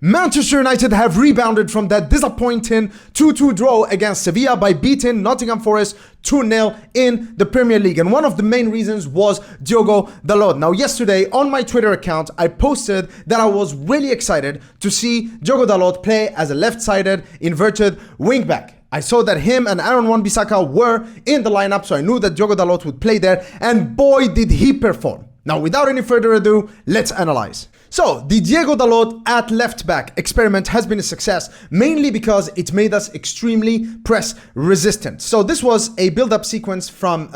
Manchester United have rebounded from that disappointing 2-2 draw against Sevilla by beating Nottingham Forest 2-0 in the Premier League. And one of the main reasons was Diogo Dalot. Now, yesterday on my Twitter account, I posted that I was really excited to see Diogo Dalot play as a left-sided inverted wingback. I saw that him and Aaron Wan-Bissaka were in the lineup, so I knew that Diogo Dalot would play there, and boy did he perform. Now, without any further ado, let's analyze. So, the Diogo Dalot at left back experiment has been a success, mainly because it made us extremely press resistant. So this was a build-up sequence from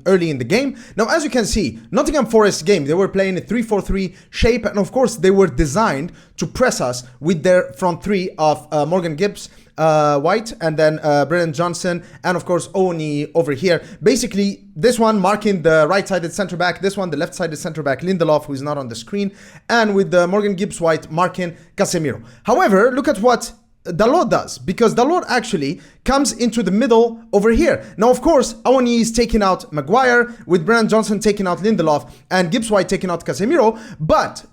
early in the game. Now, as you can see, Nottingham Forest game, they were playing a 3-4-3 shape, and of course, they were designed to press us with their front three of Morgan Gibbs, White, and then Brennan Johnson, and of course Oni over here. Basically, this one marking the right-sided centre-back, this one the left-sided centre-back Lindelof, who is not on the screen, and with Morgan Gibbs White marking Casemiro. However, look at what Dalot does, because Dalot actually comes into the middle over here. Now, of course, Awani is taking out Maguire, with Brennan Johnson taking out Lindelof, and Gibbs White taking out Casemiro, but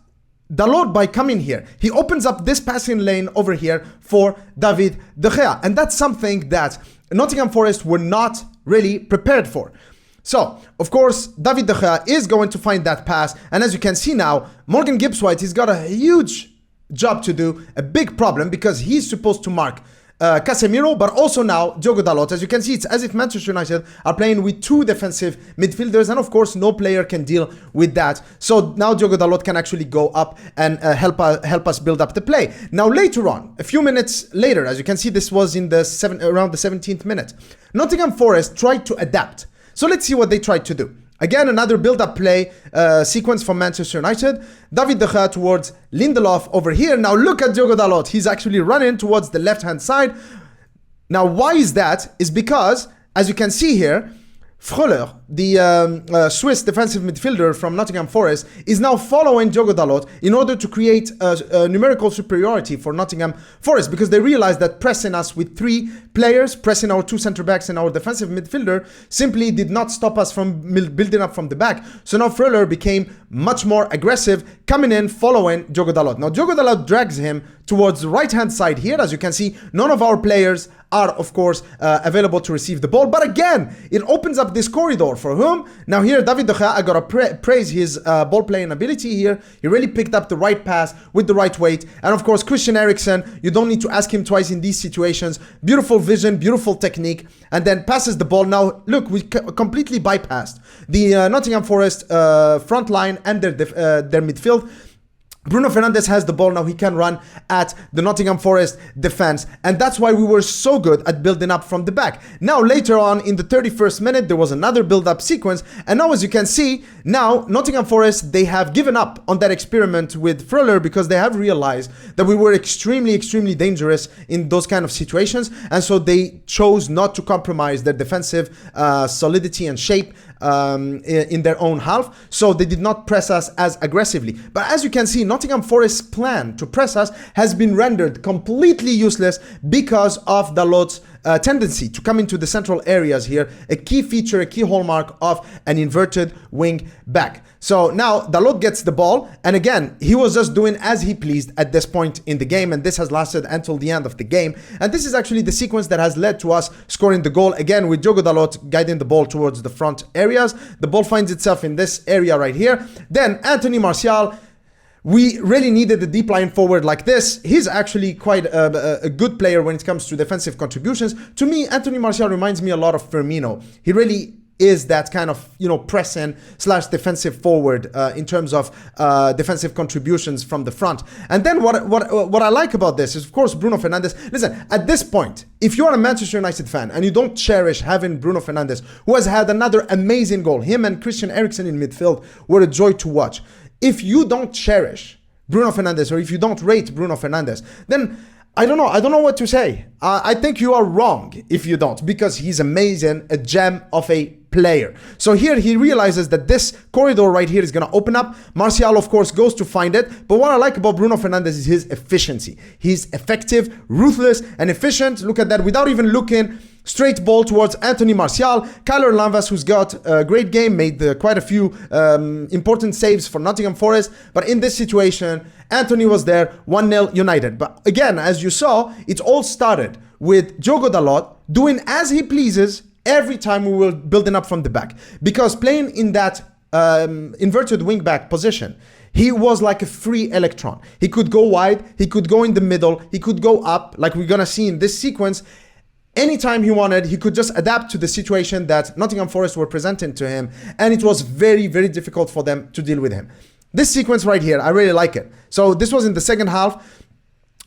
Dalot, by coming here, he opens up this passing lane over here for David De Gea. And that's something that Nottingham Forest were not really prepared for. So, of course, David De Gea is going to find that pass. And as you can see now, Morgan Gibbs White, he's got a huge job to do, a big problem, because he's supposed to mark Casemiro, but also now Diogo Dalot. As you can see, it's as if Manchester United are playing with two defensive midfielders, and of course no player can deal with that. So now Diogo Dalot can actually go up and help us build up the play. Now later on, a few minutes later, as you can see, this was in the around the 17th minute, Nottingham Forest tried to adapt. So let's see what they tried to do. Again, another build-up play sequence from Manchester United. David De Gea towards Lindelof over here. Now look at Diogo Dalot. He's actually running towards the left-hand side. Now, why is that? Is because, as you can see here, Fröller, the Swiss defensive midfielder from Nottingham Forest, is now following Diogo Dalot in order to create a numerical superiority for Nottingham Forest, because they realized that pressing us with three players, pressing our two centre-backs and our defensive midfielder, simply did not stop us from building up from the back. So now Fröller became much more aggressive, coming in, following Diogo Dalot. Now Diogo Dalot drags him towards the right-hand side here. As you can see, none of our players are, of course, available to receive the ball. But again, it opens up this corridor for whom? Now here, David De Gea, I gotta praise his ball playing ability here. He really picked up the right pass with the right weight. And of course, Christian Eriksen, you don't need to ask him twice in these situations. Beautiful vision, beautiful technique, and then passes the ball. Now, look, we completely bypassed the Nottingham Forest front line and their midfield. Bruno Fernandes has the ball now. He can run at the Nottingham Forest defense, and that's why we were so good at building up from the back. Now later on in the 31st minute, there was another build-up sequence, and now as you can see, now Nottingham Forest, they have given up on that experiment with Fröller, because they have realized that we were extremely dangerous in those kind of situations, and so they chose not to compromise their defensive solidity and shape in their own half, so they did not press us as aggressively. But as you can see, Nottingham Forest's plan to press us has been rendered completely useless because of Dalot's tendency to come into the central areas here, a key feature, a key hallmark of an inverted wing back. So now Dalot gets the ball, and again, he was just doing as he pleased at this point in the game, and this has lasted until the end of the game. And this is actually the sequence that has led to us scoring the goal, again with Diogo Dalot guiding the ball towards the front areas. The ball finds itself in this area right here. Then Anthony Martial, we really needed a deep line forward like this. He's actually quite a good player when it comes to defensive contributions. To me, Anthony Martial reminds me a lot of Firmino. He really is that kind of, pressing / defensive forward in terms of defensive contributions from the front. And then what I like about this is, of course, Bruno Fernandes. Listen, at this point, if you're a Manchester United fan and you don't cherish having Bruno Fernandes, who has had another amazing goal, him and Christian Eriksen in midfield were a joy to watch. If you don't cherish Bruno Fernandes, or if you don't rate Bruno Fernandes, then I don't know what to say. I think you are wrong if you don't, because he's amazing, a gem of a player. So here he realizes that this corridor right here is going to open up. Martial, of course, goes to find it. But what I like about Bruno Fernandes is his efficiency. He's effective, ruthless, and efficient. Look at that, without even looking. Straight ball towards Anthony Martial. Kyler Lanvas, who's got a great game, made quite a few important saves for Nottingham Forest. But in this situation, Anthony was there, 1-0 United. But again, as you saw, it all started with Diogo Dalot doing as he pleases every time we were building up from the back. Because playing in that inverted wing-back position, he was like a free electron. He could go wide, he could go in the middle, he could go up, like we're gonna see in this sequence. Anytime he wanted, he could just adapt to the situation that Nottingham Forest were presenting to him, and it was very, very difficult for them to deal with him. This sequence right here, I really like it. So this was in the second half.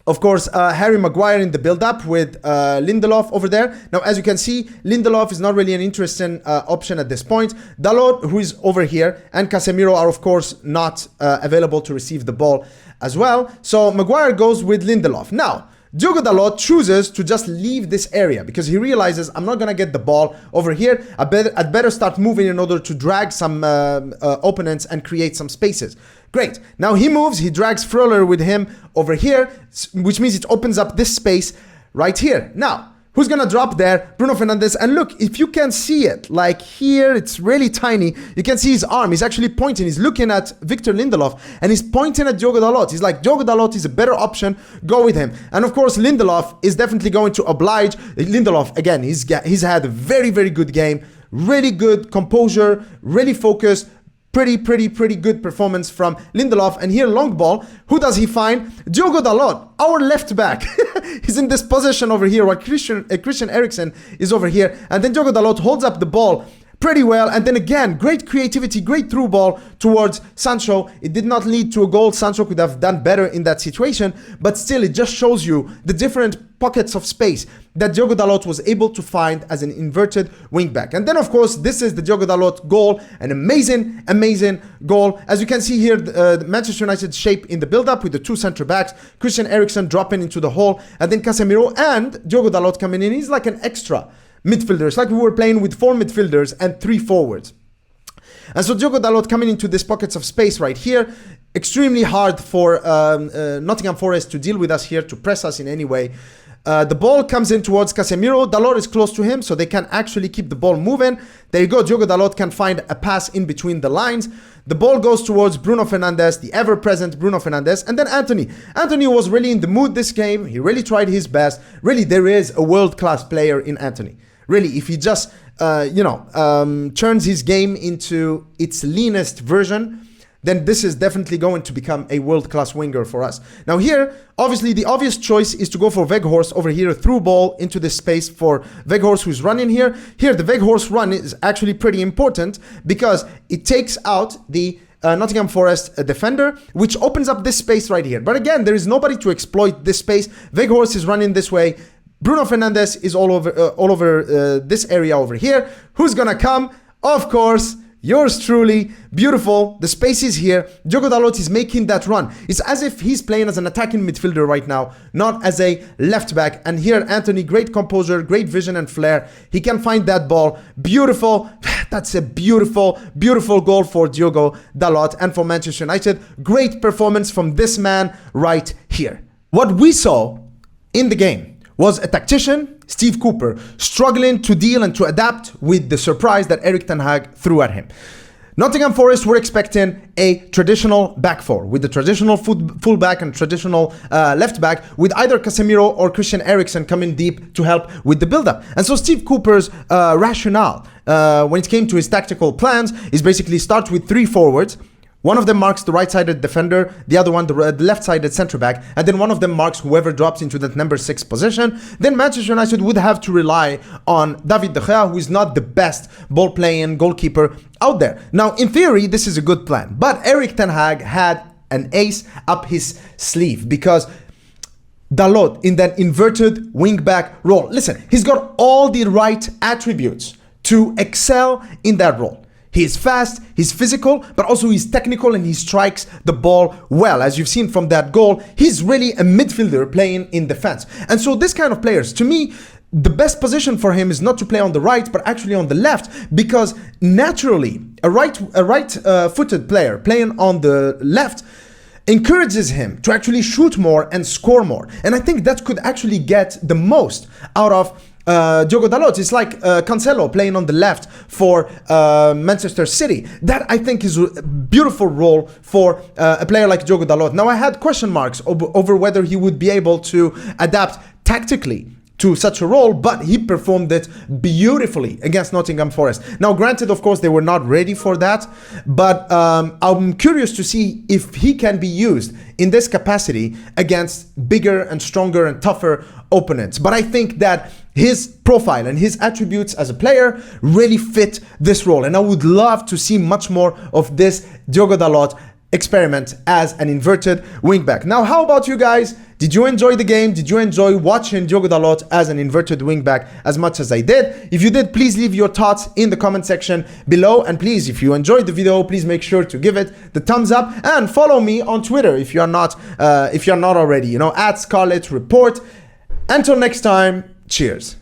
Of course, Harry Maguire in the build-up with Lindelof over there. Now, as you can see, Lindelof is not really an interesting option at this point. Dalot, who is over here, and Casemiro are, of course, not available to receive the ball as well. So Maguire goes with Lindelof. Now, Diogo Dalot chooses to just leave this area because he realizes, I'm not going to get the ball over here. I'd better start moving in order to drag some opponents and create some spaces. Great. Now he moves, he drags Fröler with him over here, which means it opens up this space right here. Now, who's going to drop there? Bruno Fernandes. And look, if you can see it, like here, it's really tiny. You can see his arm. He's actually pointing. He's looking at Victor Lindelof and he's pointing at Diogo Dalot. He's like, Diogo Dalot is a better option. Go with him. And of course, Lindelof is definitely going to oblige. Lindelof, again, he's had a very, very good game. Really good composure, really focused. Pretty good performance from Lindelof. And here, long ball. Who does he find? Diogo Dalot, our left back. He's in this position over here while Christian Eriksen is over here. And then Diogo Dalot holds up the ball pretty well. And then again, great creativity, great through ball towards Sancho. It did not lead to a goal. Sancho could have done better in that situation. But still, it just shows you the different pockets of space that Diogo Dalot was able to find as an inverted wingback. And then, of course, this is the Diogo Dalot goal. An amazing goal. As you can see here, the Manchester United shape in the build-up with the two center backs. Christian Eriksen dropping into the hole. And then Casemiro and Diogo Dalot coming in. He's like an extra midfielder. It's like we were playing with 4 midfielders and 3 forwards. And so Diogo Dalot coming into these pockets of space right here. Extremely hard for Nottingham Forest to deal with us here, to press us in any way. The ball comes in towards Casemiro. Dalot is close to him, so they can actually keep the ball moving. There you go. Diogo Dalot can find a pass in between the lines. The ball goes towards Bruno Fernandes, the ever-present Bruno Fernandes. And then Anthony. Anthony was really in the mood this game. He really tried his best. Really, there is a world-class player in Anthony. Really, if he just, turns his game into its leanest version, then this is definitely going to become a world-class winger for us. Now here, obviously, the obvious choice is to go for Weghorst over here, a through ball into this space for Weghorst, who's running here. Here, the Weghorst run is actually pretty important because it takes out the Nottingham Forest defender, which opens up this space right here. But again, there is nobody to exploit this space. Weghorst is running this way. Bruno Fernandes is all over this area over here. Who's gonna come? Of course, yours truly. Beautiful. The space is here. Diogo Dalot is making that run. It's as if he's playing as an attacking midfielder right now, not as a left back. And here, Anthony, great composure, great vision and flair. He can find that ball. Beautiful. That's a beautiful goal for Diogo Dalot and for Manchester United. Great performance from this man right here. What we saw in the game was a tactician, Steve Cooper, struggling to deal and to adapt with the surprise that Erik ten Hag threw at him. Nottingham Forest were expecting a traditional back four with the traditional fullback and traditional left back with either Casemiro or Christian Eriksen coming deep to help with the build-up. And so Steve Cooper's rationale when it came to his tactical plans is basically start with 3 forwards. One of them marks the right-sided defender, the other one the left-sided centre-back, and then one of them marks whoever drops into that number 6 position. Then Manchester United would have to rely on David De Gea, who is not the best ball-playing goalkeeper out there. Now, in theory, this is a good plan, but Erik ten Hag had an ace up his sleeve because Dalot in that inverted wing-back role. Listen, he's got all the right attributes to excel in that role. He's fast, he's physical, but also he's technical and he strikes the ball well. As you've seen from that goal, he's really a midfielder playing in defense. And so this kind of players, to me, the best position for him is not to play on the right, but actually on the left, because naturally, a right-footed player playing on the left encourages him to actually shoot more and score more. And I think that could actually get the most out of Diogo Dalot. It's like Cancelo playing on the left for Manchester City. That I think is a beautiful role for a player like Diogo Dalot. Now I had question marks over whether he would be able to adapt tactically to such a role, but he performed it beautifully against Nottingham Forest. Now, granted, of course, they were not ready for that, but I'm curious to see if he can be used in this capacity against bigger and stronger and tougher opponents. But I think that his profile and his attributes as a player really fit this role, and I would love to see much more of this Diogo Dalot experiment as an inverted wingback. Now, how about you guys? Did you enjoy the game? Did you enjoy watching Diogo Dalot as an inverted wingback as much as I did? If you did, please leave your thoughts in the comment section below. And please, if you enjoyed the video, please make sure to give it the thumbs up and follow me on Twitter if you're not already, at Scarlet Report. Until next time, cheers.